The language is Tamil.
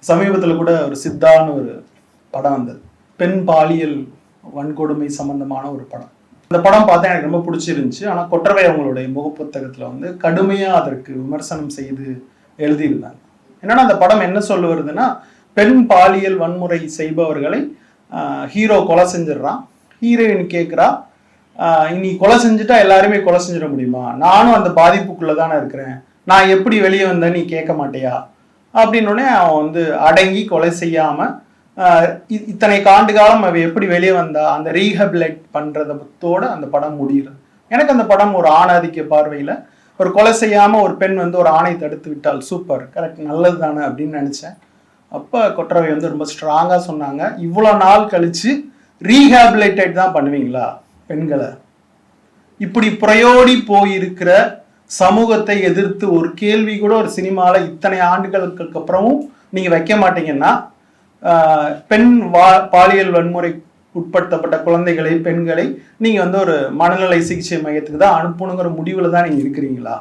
சமீபத்தில் கூட ஒரு சித்தான்னு ஒரு படம் வந்தது, பெண் பாலியல் வன்கொடுமை சம்பந்தமான ஒரு படம். அந்த படம் பார்த்தா எனக்கு ரொம்ப பிடிச்சிருந்துச்சு. ஆனால் கொற்றவை அவங்களுடைய முகப்புத்தகத்தில் வந்து கடுமையாக அதற்கு விமர்சனம் செய்து எழுதியிருந்தாங்க. என்னன்னா அந்த படம் என்ன சொல்ல வருதுன்னா, பெண் பாலியல் வன்முறை செய்பவர்களை ஹீரோ கொலை செஞ்சிடறான். ஹீரோயின் கேட்குறா, நீ கொலை செஞ்சுட்டா எல்லாருமே கொலை செஞ்சிட முடியுமா? நானும் அந்த பாதிப்புக்குள்ளே தானே இருக்கிறேன், நான் எப்படி வெளியே வந்தேன் நீ கேட்க மாட்டியா அப்படின்னோடனே அவன் வந்து அடங்கி கொலை செய்யாமல் இத்தனை ஆண்டு காலம் அவ எப்படி வெளியே வந்தா அந்த ரீஹபிலேட் பண்றதோட அந்த படம் முடியுது. எனக்கு அந்த படம் ஒரு ஆணாதிக்க பார்வையில் ஒரு கொலை செய்யாமல் ஒரு பெண் வந்து ஒரு ஆணை தடுத்து விட்டால் சூப்பர், கரெக்ட், நல்லது தானே அப்படின்னு நினச்சேன். அப்போ கொற்றவை வந்து ரொம்ப ஸ்ட்ராங்காக சொன்னாங்க, இவ்வளோ நாள் கழிச்சு ரீஹேபிலேட்டட் தான் பண்ணுவீங்களா பெண்களை? இப்படி புறையோடி போயிருக்கிற சமூகத்தை எதிர்த்து ஒரு கேள்வி கூட ஒரு சினிமாவில் இத்தனை ஆண்டுகளுக்கு அப்புறமும் நீங்கள் வைக்க மாட்டீங்கன்னா, பெண் பாலியல் வன்முறை உட்படுத்தப்பட்ட குழந்தைகளை பெண்களை நீங்கள் வந்து ஒரு மனநல சிகிச்சை மையத்துக்கு தான் அனுப்பணுங்கிற முடிவில் தான் நீங்கள் இருக்கிறீங்களா?